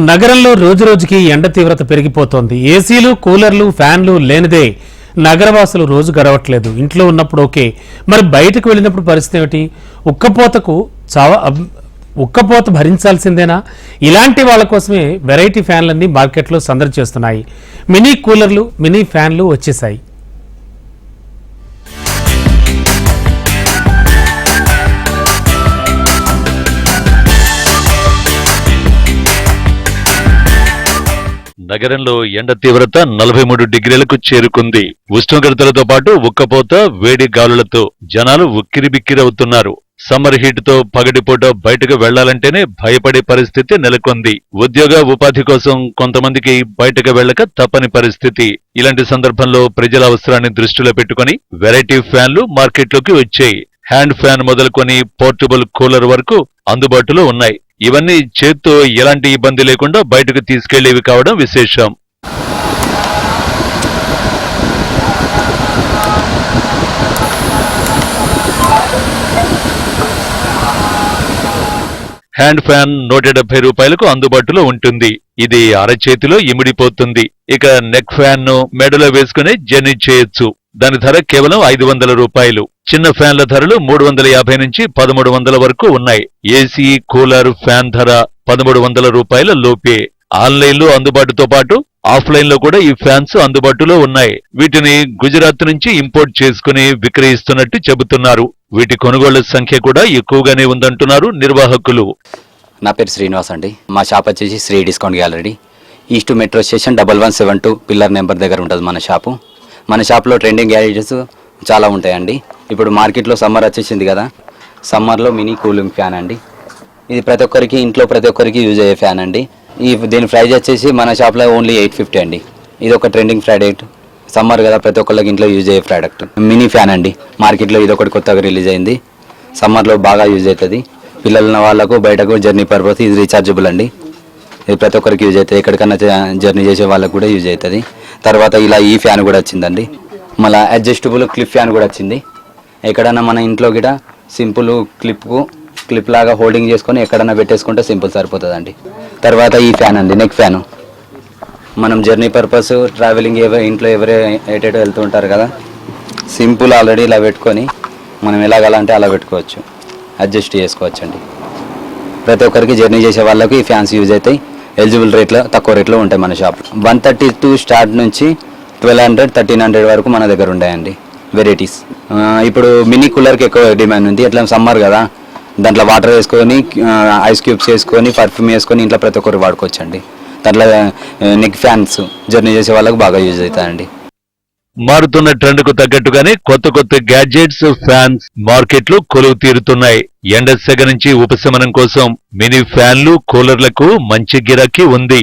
నగరంలో రోజురోజుకి ఎండ తీవ్రత పెరిగిపోతోంది. ఏసీలు, కూలర్లు, ఫ్యాన్లు లేనిదే నగరవాసులు రోజు గడవట్లేదు. ఇంట్లో ఉన్నప్పుడు ఓకే, మరి బయటకు వెళ్ళినప్పుడు పరిస్థితి ఏమిటి? ఉక్కపోత భరించాల్సిందేనా? ఇలాంటి వాళ్ళ కోసమే వెరైటీ ఫ్యాన్లన్నీ మార్కెట్లో సందడి చేస్తున్నాయి. మినీ కూలర్లు, మినీ ఫ్యాన్లు వచ్చేసాయి. నగరంలో ఎండ తీవ్రత 43 డిగ్రీలకు చేరుకుంది. ఉష్ణోగ్రతలతో పాటు ఉక్కపోత, వేడి గాలులతో జనాలు ఉక్కిరిబిక్కిరవుతున్నారు. సమ్మర్ హీట్ తో పగటిపూట బయటకు వెళ్లాలంటేనే భయపడే పరిస్థితి నెలకొంది. ఉద్యోగ ఉపాధి కోసం కొంతమందికి బయటకు వెళ్లక తప్పని పరిస్థితి. ఇలాంటి సందర్భంలో ప్రజల అవసరాన్ని దృష్టిలో పెట్టుకుని వెరైటీ ఫ్యాన్లు మార్కెట్లోకి వచ్చాయి. హ్యాండ్ ఫ్యాన్ మొదలుకొని పోర్టబుల్ కూలర్ వరకు అందుబాటులో ఉన్నాయి. ఇవన్నీ చేత్తో ఎలాంటి ఇబ్బంది లేకుండా బయటకు తీసుకెళ్లేవి కావడం విశేషం. హ్యాండ్ ఫ్యాన్ 170 రూపాయలకు అందుబాటులో ఉంటుంది. ఇది అరచేతిలో ఇమిడిపోతుంది. ఇక నెక్ ఫ్యాన్ ను మెడలో వేసుకుని జర్నీ చేయొచ్చు. దాని ధర కేవలం 500 రూపాయలు. చిన్న ఫ్యాన్ల ధరలు 350 నుంచి 1300 వరకు ఉన్నాయి. ఏసీ, కూలర్, ఫ్యాన్ ధర 1300 రూపాయల లోపే. ఆన్లైన్ లో అందుబాటుతో పాటు ఆఫ్లైన్ లో కూడా ఈ ఫ్యాన్స్ అందుబాటులో ఉన్నాయి. వీటిని గుజరాత్ నుంచి ఇంపోర్ట్ చేసుకుని విక్రయిస్తున్నట్టు చెబుతున్నారు. వీటి కొనుగోళ్ల సంఖ్య కూడా ఎక్కువగానే ఉందంటున్నారు నిర్వాహకులు. నా పేరు శ్రీనివాస్ అండి. మా షాప్ వచ్చేసి Sri discount gallery, east metro station 1172 pillar number దగ్గర ఉంటుంది మన షాపు. మన షాప్లో ట్రెండింగ్ గ్యాడ్జెట్స్ చాలా ఉంటాయండి. ఇప్పుడు మార్కెట్లో సమ్మర్ వచ్చేసింది కదా, సమ్మర్లో మినీ కూలింగ్ ఫ్యాన్ అండి. ఇది ప్రతి ఒక్కరికి ఇంట్లో ప్రతి ఒక్కరికి యూజ్ అయ్యే ఫ్యాన్ అండి. దీని ప్రైజ్ వచ్చేసి మన షాప్లో ఓన్లీ 850 అండి. ఇది ఒక ట్రెండింగ్ ప్రోడక్ట్. సమ్మర్ కదా, ప్రతి ఒక్కరికి ఇంట్లో యూజ్ అయ్యే ప్రోడక్ట్ మినీ ఫ్యాన్ అండి. మార్కెట్లో ఇది ఒకటి కొత్తగా రిలీజ్ అయింది. సమ్మర్లో బాగా యూజ్ అవుతుంది. పిల్లలు ఉన్న వాళ్ళకు బయటకు జర్నీ పర్పస్ ఇది రీఛార్జబుల్ అండి. ఇది ప్రతి ఒక్కరికి యూజ్ అవుతుంది. ఎక్కడికన్నా జర్నీ చేసే వాళ్ళకు కూడా యూజ్ అవుతుంది. తర్వాత ఇలా ఈ ఫ్యాన్ కూడా వచ్చిందండి. మళ్ళీ అడ్జస్టబుల్ క్లిప్ ఫ్యాన్ కూడా వచ్చింది. ఎక్కడన్నా మన ఇంట్లో కూడా సింపుల్ క్లిప్ లాగా హోల్డింగ్ చేసుకొని ఎక్కడన్నా పెట్టేసుకుంటే సింపుల్ సరిపోతుందండి. తర్వాత ఈ ఫ్యాన్ అండి, నెక్ ఫ్యాను. మనం జర్నీ పర్పస్ ట్రావెలింగ్ ఇంట్లో ఎవరే ఎటేటో వెళ్తూ ఉంటారు కదా, సింపుల్ ఆల్రెడీ ఇలా పెట్టుకొని మనం ఎలాగలంటే అలా పెట్టుకోవచ్చు, అడ్జస్ట్ చేసుకోవచ్చు అండి. ప్రతి ఒక్కరికి జర్నీ చేసే వాళ్ళకి ఈ ఫ్యాన్స్ యూజ్ అవుతాయి. ఎలిజిబుల్ రేట్లో తక్కువ రేట్లో ఉంటాయి మన షాప్. 132 స్టార్ట్ నుంచి 1200, 1300 వరకు మన దగ్గర ఉంటాయండి వెరైటీస్. ఇప్పుడు మినీ కూలర్కి ఎక్కువ డిమాండ్ ఉంది. ఎట్లా సమ్మర్ కదా, దాంట్లో వాటర్ వేసుకొని ఐస్ క్యూబ్స్ వేసుకొని పర్ఫ్యూమ్ వేసుకొని ఇంట్లో ప్రతి ఒక్కరు వాడుకోవచ్చు అండి. దాంట్లో నెక్ ఫ్యాన్స్ జర్నీ చేసే వాళ్ళకు బాగా యూజ్ అవుతాయండి. మారుతున్న ట్రెండ్ కు తగ్గట్టుగానే కొత్త కొత్త గ్యాడ్జెట్స్, ఫ్యాన్స్ మార్కెట్లు కొలువు తీరుతున్నాయి. ఎండ సెగ నుంచి ఉపశమనం కోసం మినీ ఫ్యాన్లు, కూలర్లకు మంచి గిరాకీ ఉంది.